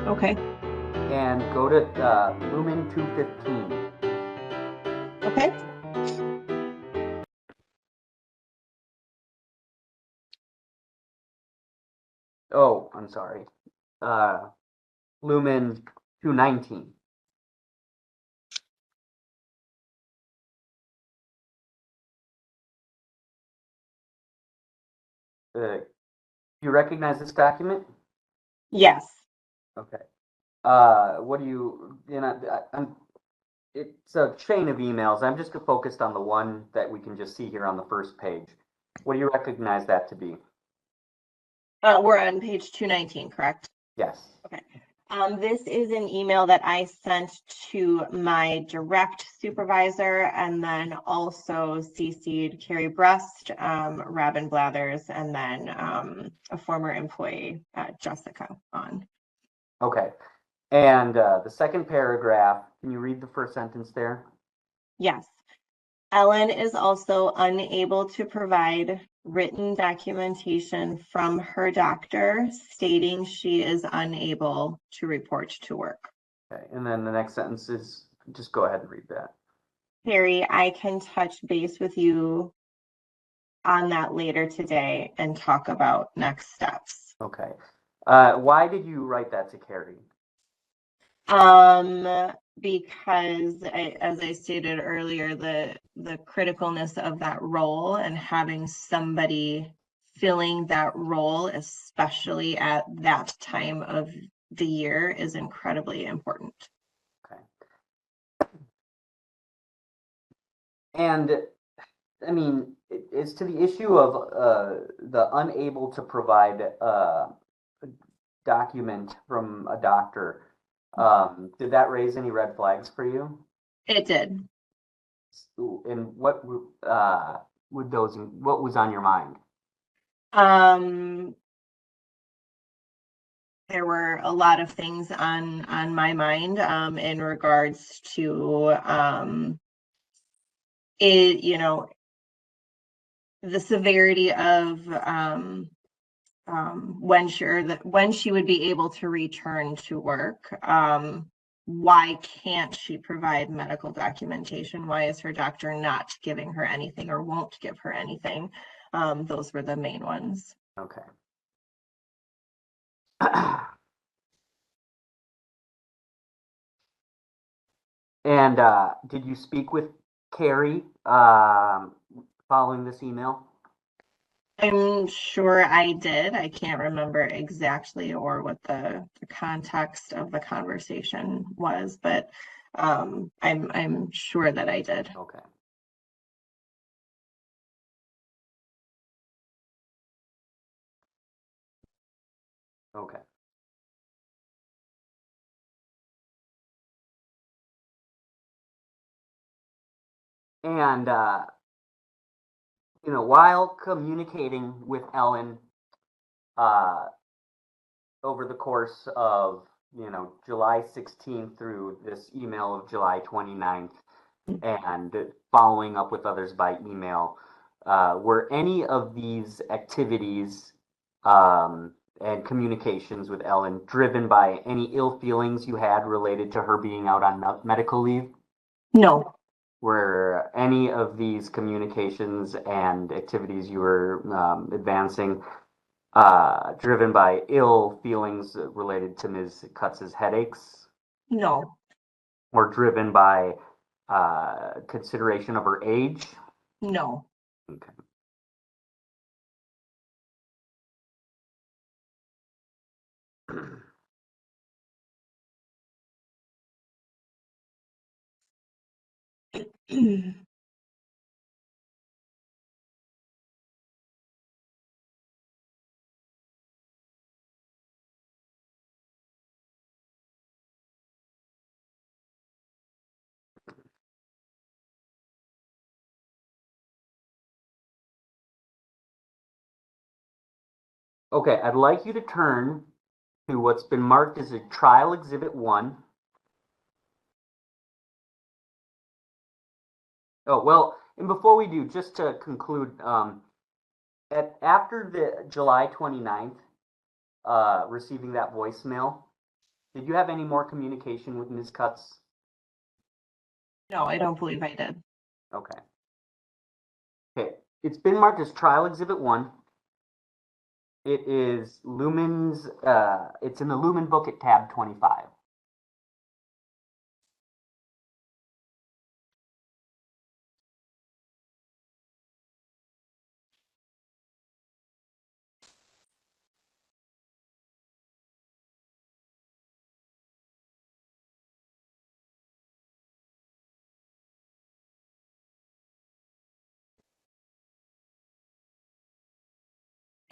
Okay. and go to Lumen 215. Okay. Oh, I'm sorry. Uh, Lumen 219. You recognize this document? Yes. Okay. What do you, it's a chain of emails. I'm just focused on the one that we can just see here on the first page. What do you recognize that to be? We're on page 219, correct? Yes. Okay. This is an email that I sent to my direct supervisor and then also CC'd Carrie Brust, Robin Blathers, and then a former employee, Jessica, on. Okay. And the second paragraph, can you read the first sentence there? Yes. Ellen is also unable to provide written documentation from her doctor stating she is unable to report to work. Okay. And then the next sentence is, just go ahead and read that. Harry, I can touch base with you on that later today and talk about next steps. Okay. Why did you write that to Carrie? Because as I stated earlier, the criticalness of that role and having somebody filling that role, especially at that time of the year, is incredibly important. Okay. And I mean, it's to the issue of the unable to provide a document from a doctor. Did that raise any red flags for you? It did. And would those, what was on your mind? Um, there were a lot of things on my mind in regards to it, the severity of when she would be able to return to work. Why can't she provide medical documentation? Why is her doctor not giving her anything or won't give her anything? Those were the main ones. Okay. And did you speak with Carrie following this email? I'm sure I did. I can't remember exactly or what the context of the conversation was, but I'm sure that I did. Okay. Okay. And while communicating with Ellen uh, over the course of July 16th through this email of July 29th, and following up with others by email, were any of these activities and communications with Ellen driven by any ill feelings you had related to her being out on medical leave? No. Were any of these communications and activities you were advancing driven by ill feelings related to Ms. Kutz's headaches, No. or driven by consideration of her age? No. Okay. Okay, I'd like you to turn to what's been marked as a trial exhibit 1. Oh, well, and before we do, just to conclude, After the July 29th, receiving that voicemail, did you have any more communication with Ms. Kutz? No, I don't believe I did. Okay. Okay. It's been marked as Trial Exhibit 1. It is Lumen's, it's in the Lumen book at tab 25.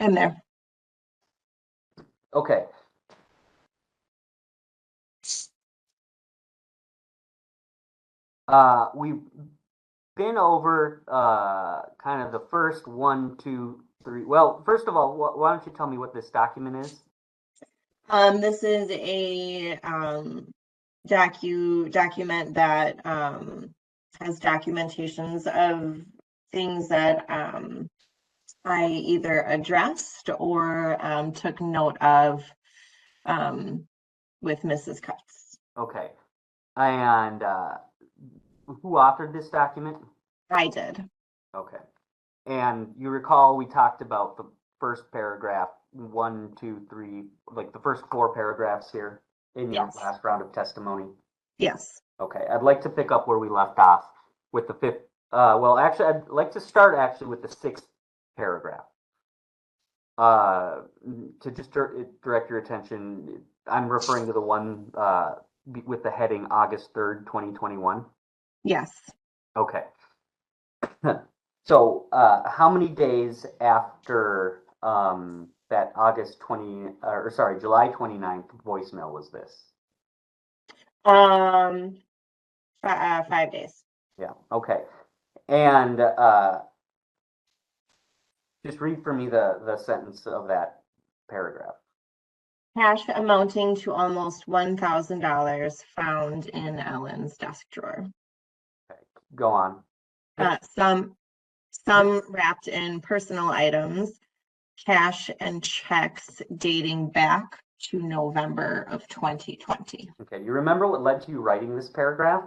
In there. Okay. We've been over kind of the first 1, 2, 3. Well, first of all, why don't you tell me what this document is? This is a document that has documentations of things that I either addressed or took note of with Mrs. Kutz. Okay. And who authored this document? I did. Okay. And you recall we talked about the first paragraph, 1, 2, 3, like the first 4 paragraphs here in your Yes. last round of testimony? Yes. Okay, I'd like to pick up where we left off with the 5th. Well, actually, I'd like to start actually with the 6th paragraph. To just direct your attention, I'm referring to the one with the heading August 3rd, 2021. Yes. Okay. So, how many days after that July 29th voicemail was this? 5 days. Yeah, okay. And just read for me the sentence of that paragraph. Cash amounting to almost $1,000 found in Ellen's desk drawer. Okay, go on. Some wrapped in personal items, cash and checks dating back to November of 2020. Okay, do you remember what led to you writing this paragraph?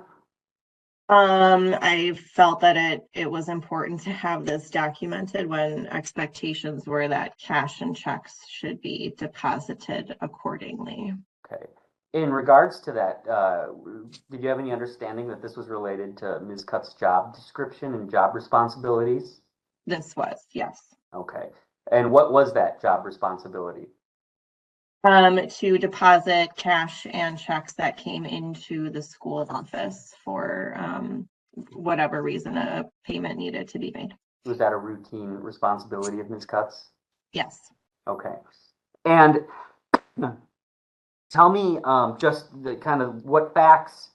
I felt that it was important to have this documented when expectations were that cash and checks should be deposited accordingly. Okay. In regards to that, did you have any understanding that this was related to Ms. Kutz's job description and job responsibilities? This was, yes. Okay. And what was that job responsibility? To deposit cash and checks that came into the school office for whatever reason a payment needed to be made. Was that a routine responsibility of Ms. Kutz? Yes. Okay. And tell me just the kind of what facts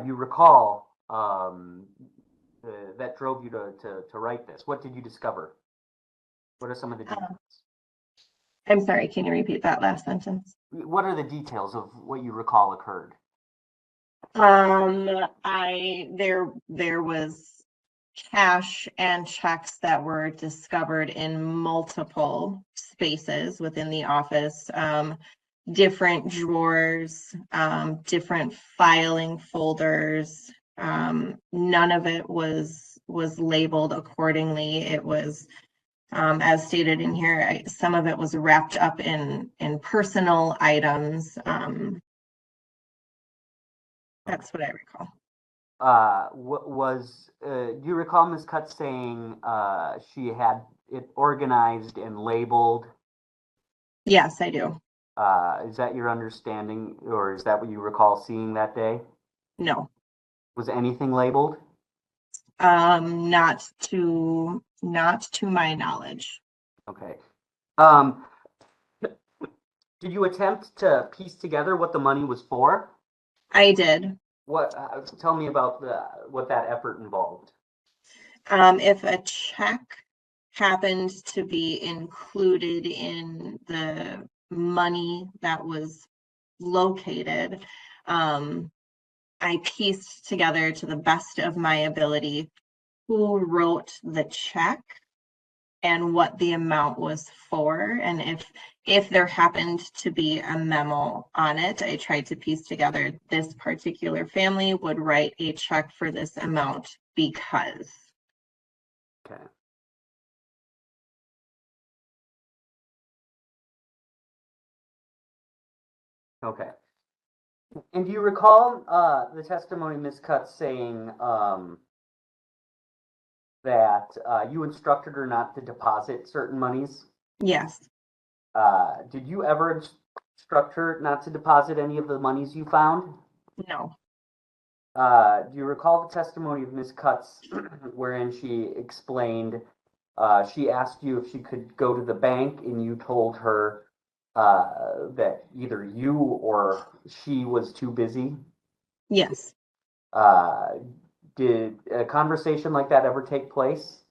you recall that drove you to write this. What did you discover? What are some of the details? I'm sorry, can you repeat that last sentence? What are the details of what you recall occurred? There was cash and checks that were discovered in multiple spaces within the office, different drawers, different filing folders. None of it was labeled accordingly. It was as stated in here, some of it was wrapped up in personal items. That's what I recall. Do you recall Ms. Kutz saying she had it organized and labeled? Yes, I do. Is that your understanding, or is that what you recall seeing that day? No. Was anything labeled? Not to my knowledge. Okay. Did you attempt to piece together what the money was for? I did. What? Tell me about what that effort involved. If a check happened to be included in the money that was located, I pieced together to the best of my ability who wrote the check and what the amount was for. And if there happened to be a memo on it, I tried to piece together this particular family would write a check for this amount because. Okay. Okay. And do you recall the testimony, Ms. Kutz, saying that you instructed her not to deposit certain monies? Yes. Did you ever instruct her not to deposit any of the monies you found? No. Do you recall the testimony of Ms. Kutz wherein she explained, she asked you if she could go to the bank and you told her that either you or she was too busy? Yes. Did a conversation like that ever take place?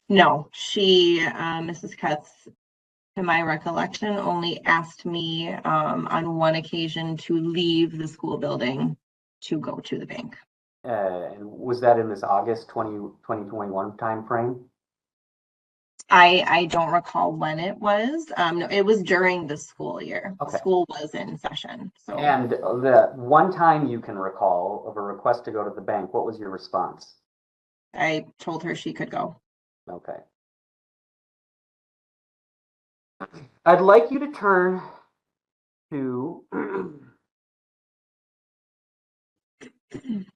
No. She, Mrs. Kutz, to my recollection, only asked me on one occasion to leave the school building to go to the bank. And was that in this August 2021 timeframe? I don't recall when it was. No, it was during the school year. Okay. School was in session. So. And the one time you can recall of a request to go to the bank, what was your response? I told her she could go. Okay. I'd like you to turn to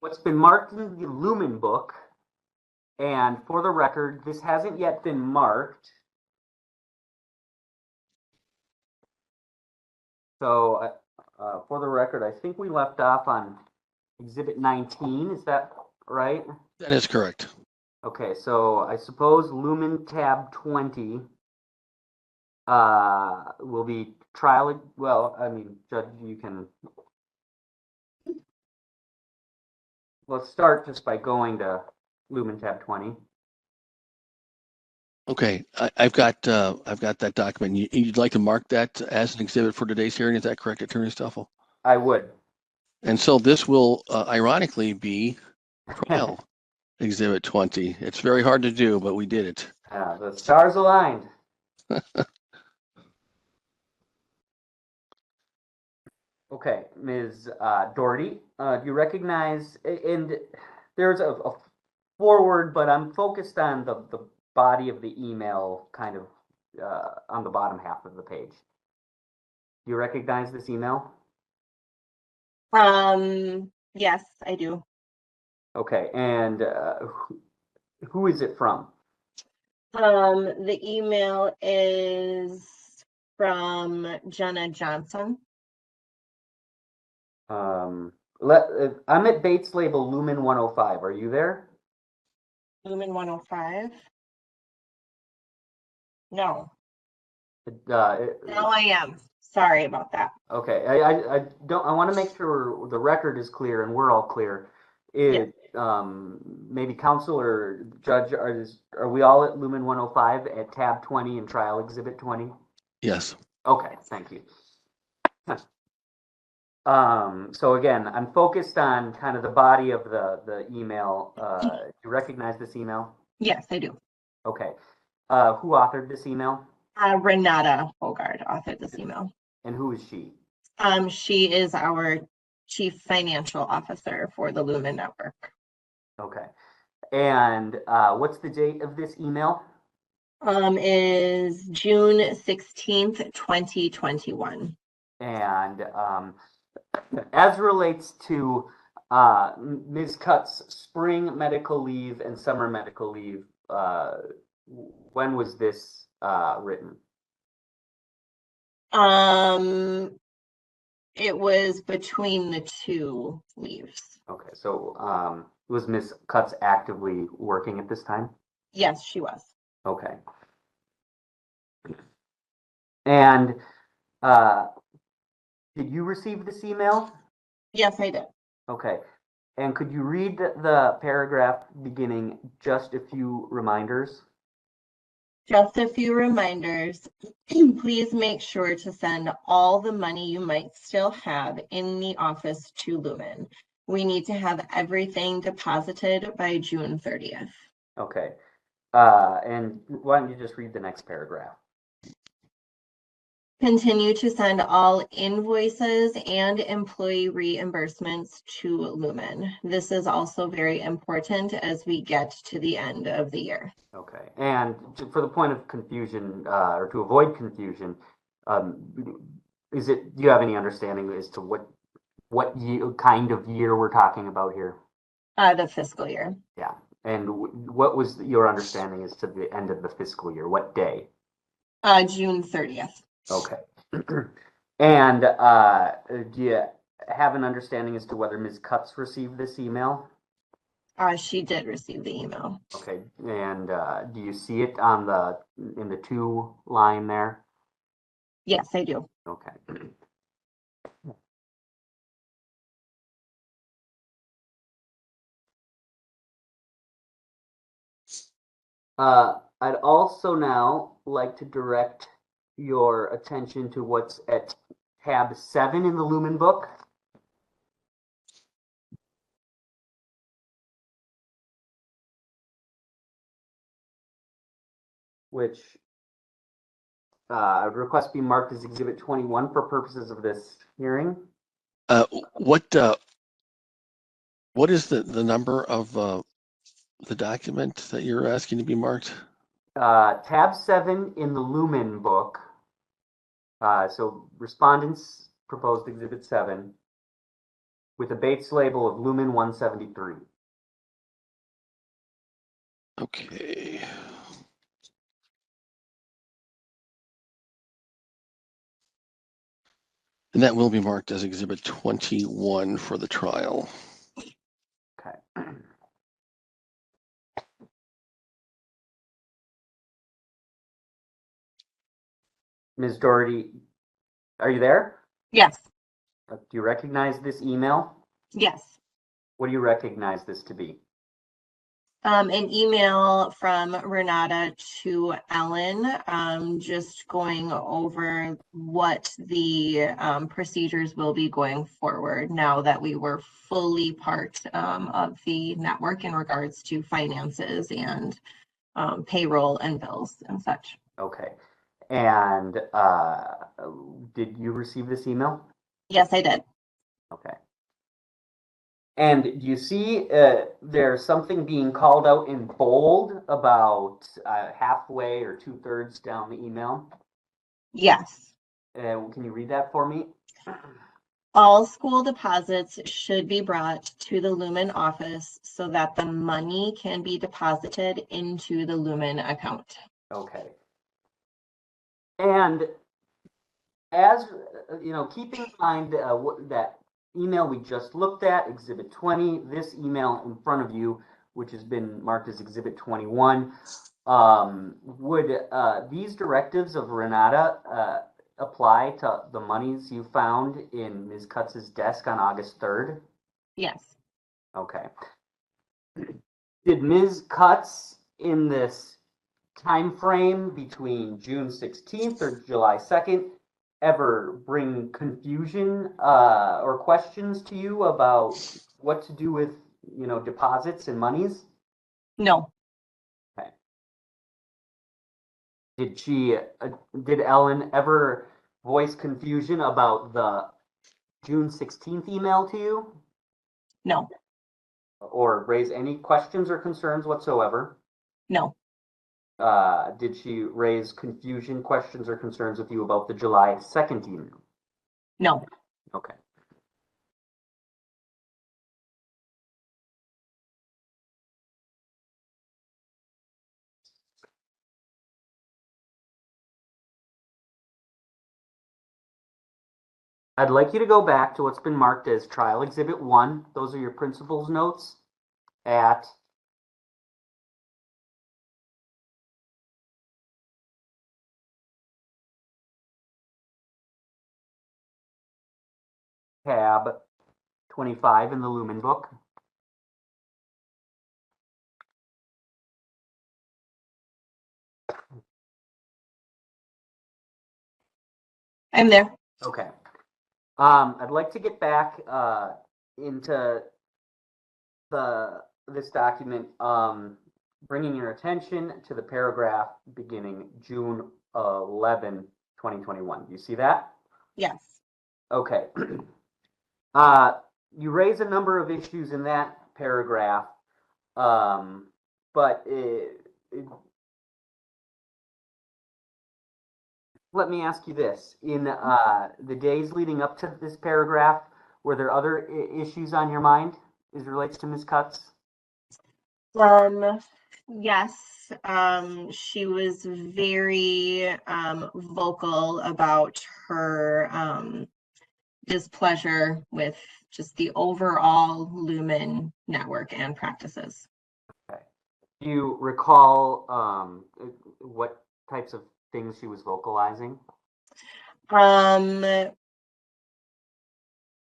what's been marked in the Lumen book. And for the record, this hasn't yet been marked. So for the record, I think we left off on Exhibit 19. Is that right? That is correct. Okay, so I suppose Lumen tab 20 will be trial. Well, I mean, Judge, you can. Let's start just by going to Lumen tab 20. Okay, I've got that document. You'd like to mark that as an exhibit for today's hearing. Is that correct, Attorney Stoffel? I would. And so this will ironically be trial exhibit 20. It's very hard to do, but we did it. The stars aligned. Okay, Ms. Doherty, do you recognize, and there's a forward, but I'm focused on the body of the email kind of on the bottom half of the page. Do you recognize this email? Yes, I do. Okay, and who is it from? The email is from Jenna Johnson. I'm at Bates label Lumen 105. Are you there? Lumen 105? No. No, I am. Sorry about that. Okay, I don't. I want to make sure the record is clear and we're all clear. Maybe counsel or judge, are we all at Lumen 105 at tab 20 and trial exhibit 20? Yes. Okay, thank you. So again, I'm focused on kind of the body of the email. Do you recognize this email? Yes, I do. Okay. Who authored this email? Renata Hogard authored this email. And who is she? She is our Chief Financial Officer for the Lumen Network. Okay. And what's the date of this email? Is June 16th, 2021. And as relates to Ms. Kutz' spring medical leave and summer medical leave, when was this written? It was between the two leaves. Okay, so was Ms. Kutz actively working at this time? Yes, she was. Okay. And did you receive this email? Yes, I did. Okay. And could you read the paragraph beginning just a few reminders? Just a few reminders. Please make sure to send all the money you might still have in the office to Lumen. We need to have everything deposited by June 30th. Okay. And why don't you just read the next paragraph? Continue to send all invoices and employee reimbursements to Lumen. This is also very important as we get to the end of the year. Okay, and for the point of confusion, or to avoid confusion, do you have any understanding as to what kind of year we're talking about here? The fiscal year. Yeah, and what was your understanding as to the end of the fiscal year? What day? June 30th. Okay. And do you have an understanding as to whether Ms. Kutz received this email? She did receive the email. Okay, and do you see it on in the to line there? Yes, I do. Okay. I'd also now like to direct your attention to what's at tab 7 in the Lumen book. Which I would request be marked as Exhibit 21 for purposes of this hearing. What is the number of the document that you're asking to be marked? Tab 7 in the Lumen book. So respondents proposed Exhibit 7 with a Bates label of Lumen 173. Okay. And that will be marked as Exhibit 21 for the trial. Okay. Ms. Doherty, are you there? Yes. Do you recognize this email? Yes. What do you recognize this to be? An email from Renata to Ellen, just going over what the procedures will be going forward now that we were fully part of the network in regards to finances and payroll and bills and such. Okay. And did you receive this email? Yes, I did. Okay. And do you see there's something being called out in bold about halfway or 2/3 down the email? Yes. Can you read that for me? All school deposits should be brought to the Lumen office so that the money can be deposited into the Lumen account. Okay. And as you know, keeping in mind that email we just looked at, Exhibit 20, this email in front of you, which has been marked as Exhibit 21, would these directives of Renata apply to the monies you found in Ms. Kutz's desk on August 3rd? Yes. Okay. Did Ms. Kutz in this time frame between June 16th or July 2nd ever bring confusion or questions to you about what to do with, deposits and monies? No. Okay. Did Ellen ever voice confusion about the June 16th email to you? No. Or raise any questions or concerns whatsoever? No. Did she raise confusion, questions, or concerns with you about the July 2nd email? No. Okay. I'd like you to go back to what's been marked as Trial Exhibit 1. Those are your principal's notes at tab 25 in the Lumen book. I'm there. Okay. I'd like to get back into this document bringing your attention to the paragraph beginning June 11, 2021. Do you see that? Yes. Okay. You raise a number of issues in that paragraph, but let me ask you this. In the days leading up to this paragraph, were there other issues on your mind as it relates to Ms. Kutz? Yes, she was very vocal about her displeasure with just the overall Lumen network and practices. Okay. Do you recall what types of things she was vocalizing?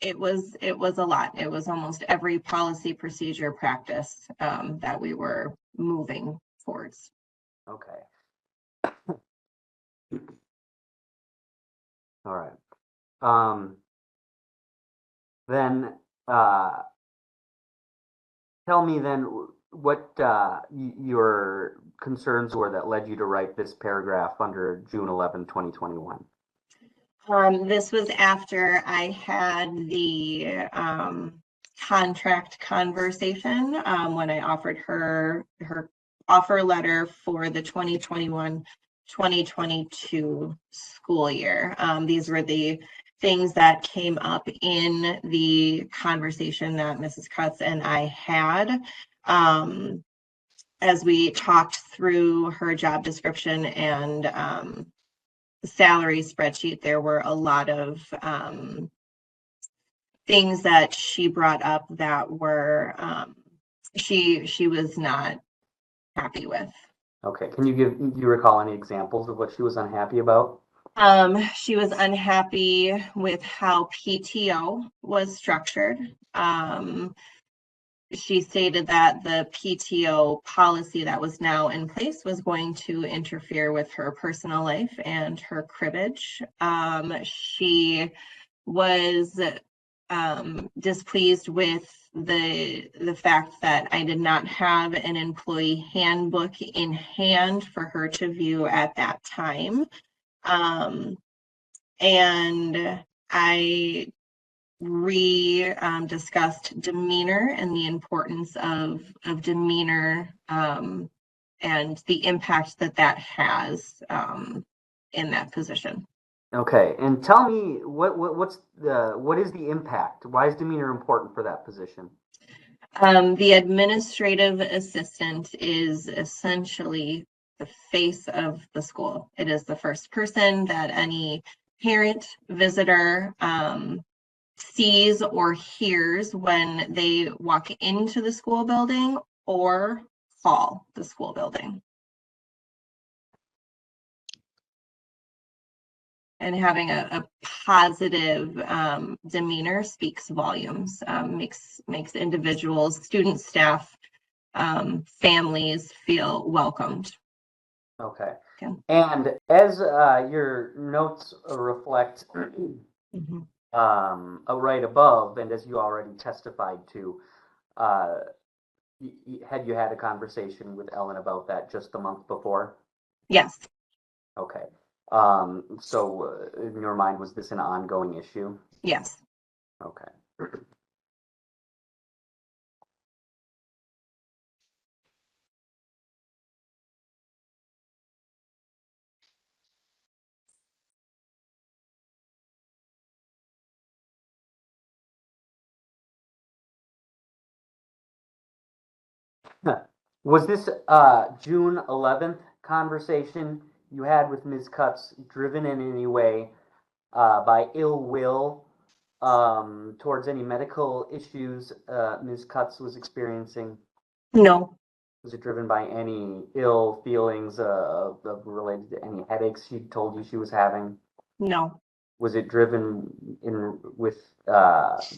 It was a lot. It was almost every policy, procedure, practice that we were moving towards. Okay. All right. Then tell me then what your concerns were that led you to write this paragraph under June 11, 2021. This was after I had the contract conversation when I offered her offer letter for the 2021-2022 school year. These were the things that came up in the conversation that Mrs. Kutz and I had as we talked through her job description and salary spreadsheet. There were a lot of things that she brought up that were she was not happy with. Okay. Do you recall any examples of what she was unhappy about? She was unhappy with how PTO was structured. She stated that the PTO policy that was now in place was going to interfere with her personal life and her cribbage. She was displeased with the fact that I did not have an employee handbook in hand for her to view at that time. And I discussed demeanor and the importance of demeanor and the impact that has in that position. Okay, and tell me what is the impact? Why is demeanor important for that position? The administrative assistant is essentially the face of the school. It is the first person that any parent, visitor sees or hears when they walk into the school building or call the school building. And having a positive demeanor speaks volumes, makes individuals, students, staff, families feel welcomed. Okay. Okay. And as your notes reflect, Mhm. right above, and as you already testified to, had you had a conversation with Ellen about that just the month before? Yes. Okay. So in your mind, was this an ongoing issue? Yes. Okay. Was this June 11th conversation you had with Ms. Kutz driven in any way by ill will towards any medical issues Ms. Kutz was experiencing? No. Was it driven by any ill feelings related to any headaches she told you she was having? No. Was it driven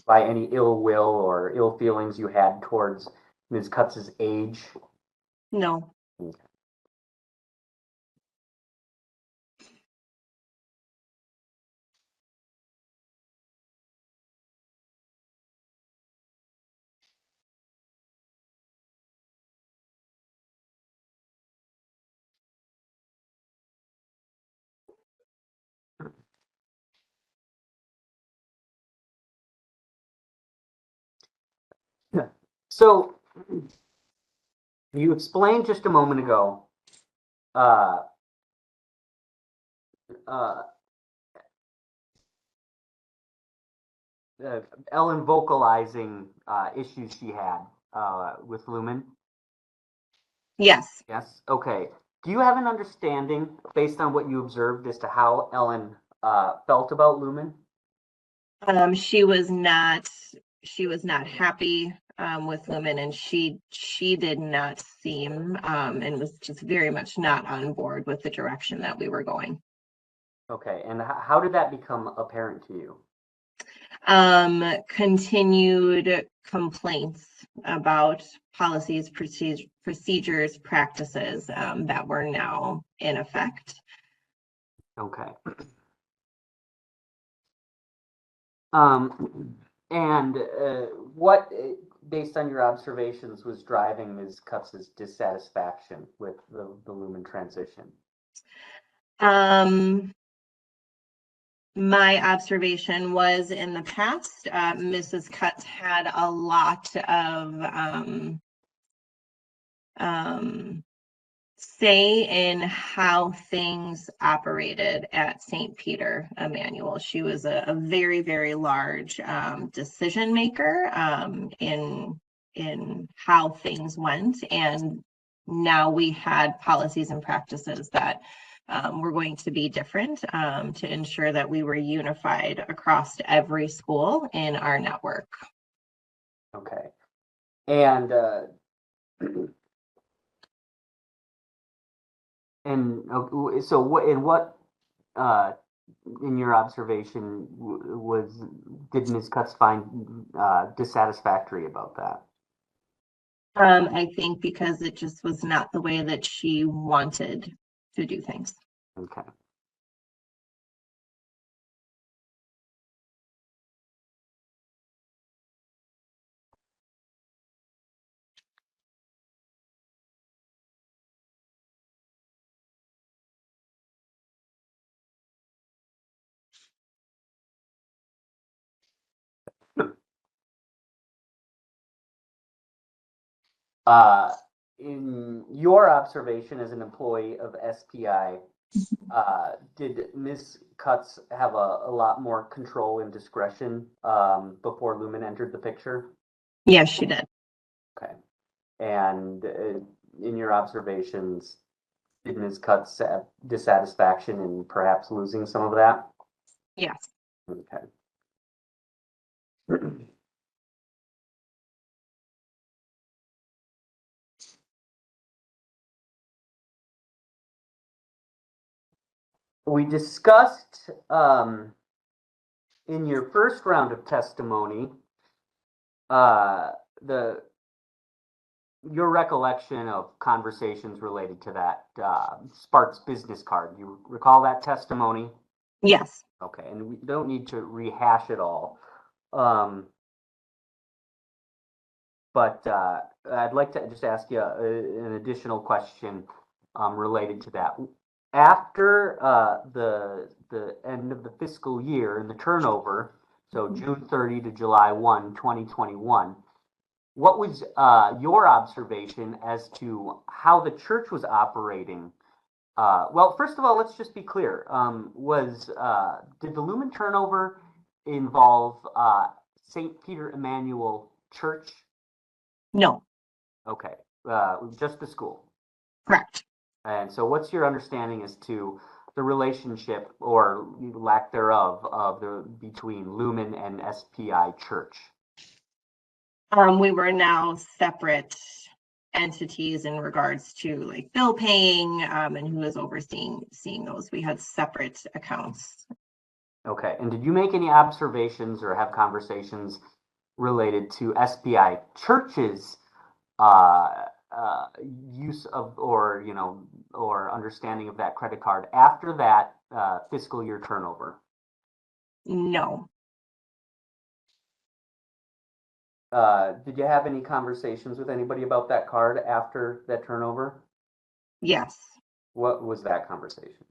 by any ill will or ill feelings you had towards Ms. Kutz's age? No. Okay. So you explained just a moment ago uh, uh, Ellen vocalizing issues she had with Lumen. Yes. Yes. Okay. Do you have an understanding, based on what you observed, as to how Ellen felt about Lumen? She was not happy with Lumen, and she did not seem and was just very much not on board with the direction that we were going. Okay. And how did that become apparent to you? Continued complaints about policies, procedures, practices that were now in effect. Okay. And what, based on your observations, was driving Ms. Kutz's dissatisfaction with the Lumen transition? My observation was in the past, Mrs. Kutz had a lot of say in how things operated at St. Peter Emmanuel. She was a very, very large decision maker in how things went, and now we had policies and practices that were going to be different to ensure that we were unified across every school in our network. Okay. And so what in your observation did Ms. Kutz find dissatisfactory about that? I think because it just was not the way that she wanted to do things. Okay. In your observation as an employee of SPI, did Ms. Kutz have a lot more control and discretion before Lumen entered the picture? Yes, she did. Okay. And in your observations, did Ms. Kutz have dissatisfaction in perhaps losing some of that? Yes. Okay. We discussed in your first round of testimony your recollection of conversations related to that Sparks business card. You recall that testimony? Yes. Okay, and we don't need to rehash it all. But I'd like to just ask you an additional question related to that. After the end of the fiscal year and the turnover, so June 30 to July 1, 2021, what was your observation as to how the church was operating? Well, first of all, let's just be clear. Did the Lumen turnover involve St. Peter Emmanuel Church? No. Okay, just the school. Correct. And so what's your understanding as to the relationship or lack thereof between Lumen and SPI Church? We were now separate entities in regards to like bill paying and who was overseeing those. We had separate accounts. Okay, and did you make any observations or have conversations related to SPI Church's use of or understanding of that credit card after that fiscal year turnover? No. Did you have any conversations with anybody about that card after that turnover? Yes. What was that conversation?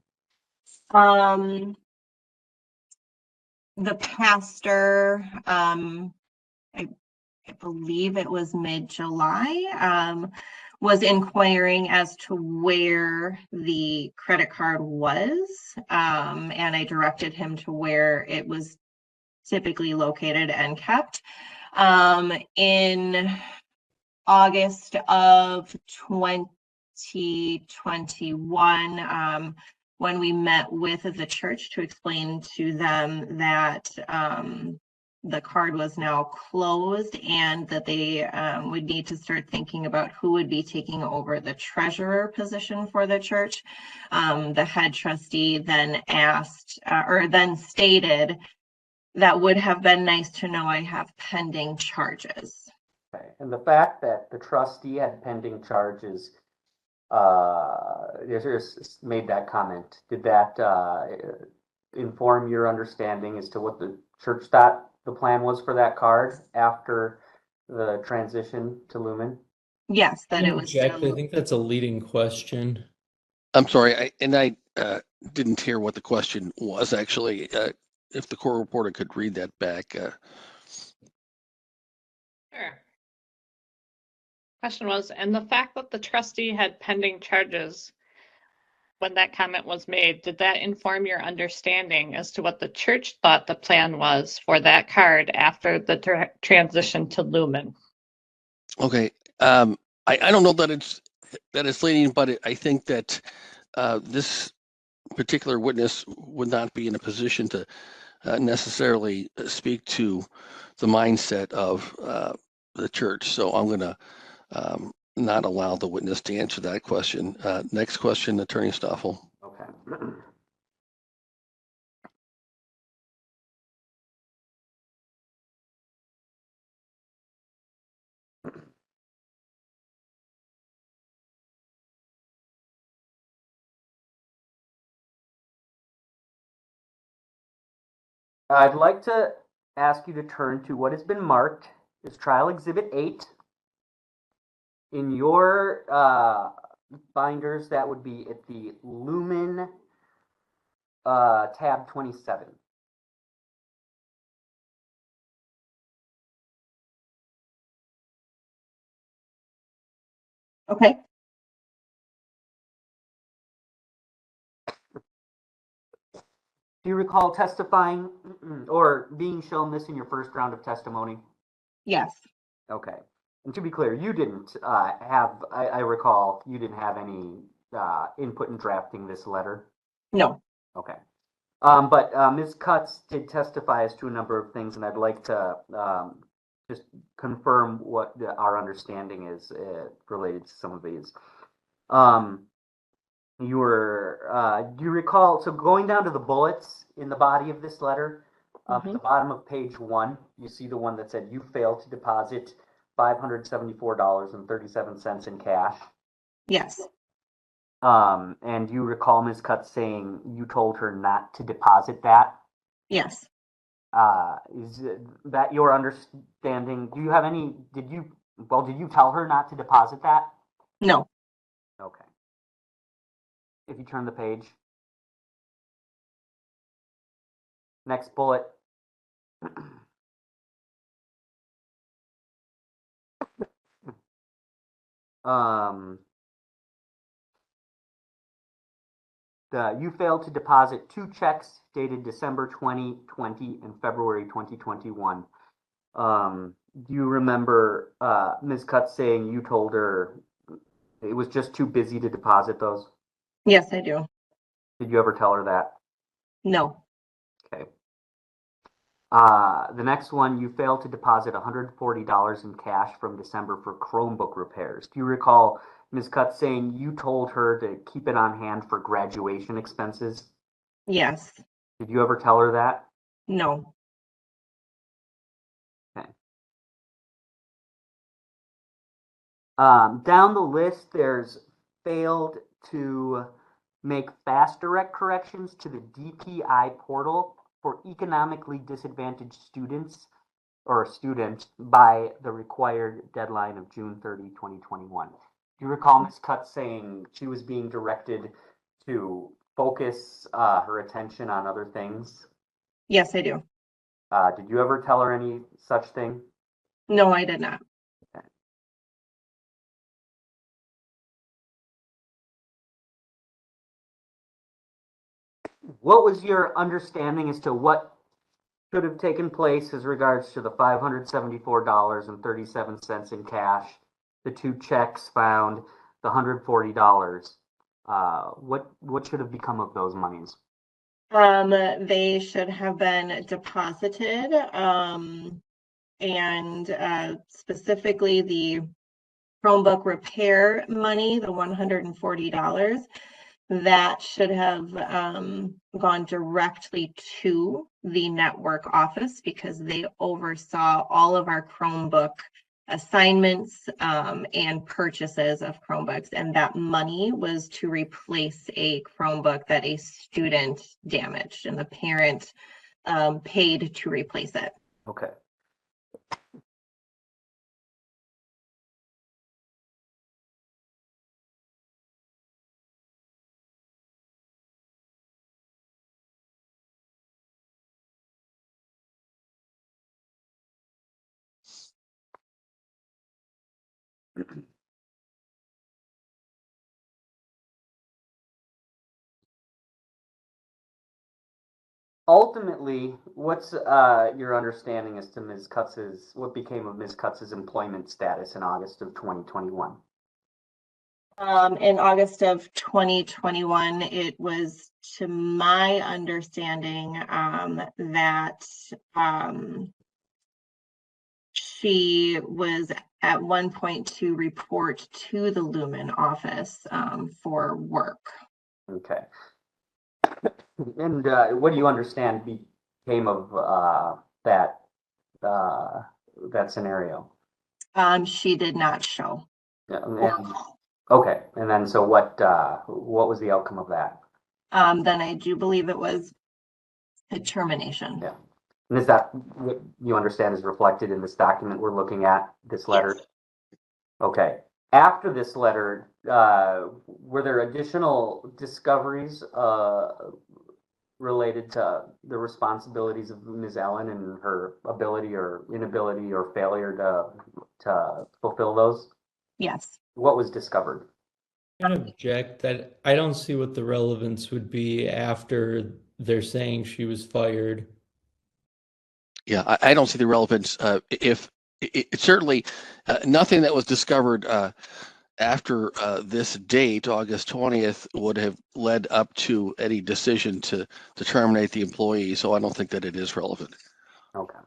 The pastor, I I believe it was mid-July, was inquiring as to where the credit card was. And I directed him to where it was typically located and kept. In August of 2021, when we met with the church to explain to them that the card was now closed and that they would need to start thinking about who would be taking over the treasurer position for the church. The head trustee then asked, or then stated, that would have been nice to know I have pending charges. Okay. And the fact that the trustee had pending charges, just made that comment. Did that inform your understanding as to what the church thought the plan was for that card after the transition to Lumen? Yes, that it was Jack, I still. think that's a leading question. I'm sorry, I didn't hear what the question was actually. If the court reporter could read that back. Sure. Question was, and the fact that the trustee had pending charges when that comment was made, did that inform your understanding as to what the church thought the plan was for that card after the transition to Lumen? Okay, I don't know that it's leading, but I think that this particular witness would not be in a position to necessarily speak to the mindset of the church. So I'm going to not allow the witness to answer that question. Next question, Attorney Stoffel. Okay. I'd like to ask you to turn to what has been marked as Trial Exhibit 8. In your binders, that would be at the Lumen tab 27. Okay. Do you recall testifying or being shown this in your first round of testimony? Yes. Okay. And to be clear, you didn't have, I recall, you didn't have any input in drafting this letter? No. Okay. But Ms. Kutz did testify as to a number of things, and I'd like to just confirm what our understanding is related to some of these. Do you recall, so going down to the bullets in the body of this letter, at the bottom of page 1, you see the one that said you failed to deposit $574.37 in cash. Yes. And you recall Ms. Kutz saying you told her not to deposit that? Yes. Is that your understanding? Do you have any, did you tell her not to deposit that? No. Okay. If you turn the page. Next bullet. You failed to deposit 2 checks dated December 2020 and February 2021. Do you remember Ms. Kutz saying you told her it was just too busy to deposit those? Yes, I do. Did you ever tell her that? No. Okay. The next one, you failed to deposit $140 in cash from December for Chromebook repairs. Do you recall Ms. Kutz saying you told her to keep it on hand for graduation expenses? Yes. Did you ever tell her that? No. Okay. Down the list, there's failed to make fast direct corrections to the DPI portal for economically disadvantaged students or student by the required deadline of June 30, 2021. Do you recall Ms. Kutz saying she was being directed to focus her attention on other things? Yes, I do. Did you ever tell her any such thing? No, I did not. What was your understanding as to what should have taken place as regards to the $574.37 in cash, the 2 checks found, the $140? What should have become of those monies? They should have been deposited, and specifically the Chromebook repair money, the $140, that should have gone directly to the network office because they oversaw all of our Chromebook assignments and purchases of Chromebooks, and that money was to replace a Chromebook that a student damaged, and the parent paid to replace it. Okay. Ultimately, what's your understanding as to Ms. Kutz's, what became of Ms. Kutz's employment status in August of 2021? In August of 2021, it was, to my understanding, that she was at one point to report to the Lumen office for work. Okay. And what do you understand became of that scenario? She did not show. Yeah, or and, call. okay, and then so what was the outcome of that? Then I do believe it was a termination. Yeah. And is that what you understand is reflected in this document we're looking at, this letter? Yes. Okay. After this letter, were there additional discoveries related to the responsibilities of Ms. Ellen and her ability or inability or failure to fulfill those? Yes. What was discovered? I object that I don't see what the relevance would be after they're saying she was fired. Yeah, I don't see the relevance. If it certainly nothing that was discovered after this date, August 20th, would have led up to any decision to terminate the employee. So I don't think that it is relevant. Okay.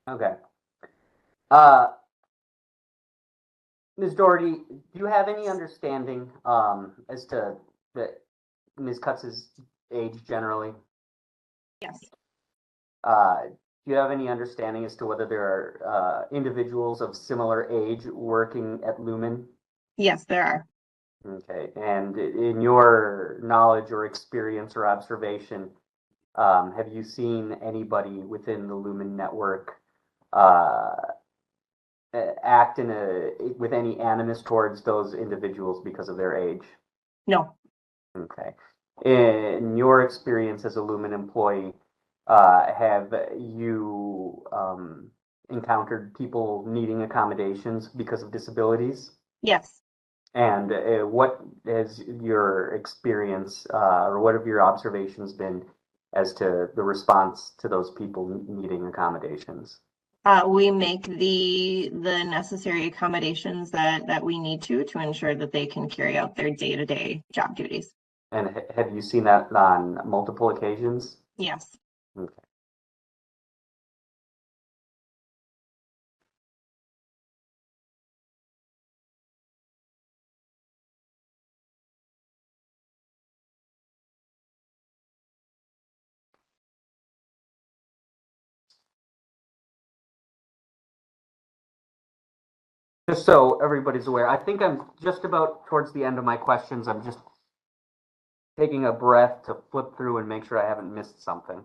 Okay. Ms. Doherty, do you have any understanding as to Ms. Kutz's age generally? Yes. Do you have any understanding as to whether there are individuals of similar age working at Lumen? Yes, there are. Okay, and in your knowledge or experience or observation, have you seen anybody within the Lumen network act with any animus towards those individuals because of their age? No. Okay. In your experience as a Lumen employee, have you encountered people needing accommodations because of disabilities? Yes. And what has your experience or what have your observations been as to the response to those people needing accommodations? We make the necessary accommodations that we need to ensure that they can carry out their day-to-day job duties. And have you seen that on multiple occasions? Yes. Okay. Just so everybody's aware, I think I'm just about towards the end of my questions. I'm just taking a breath to flip through and make sure I haven't missed something.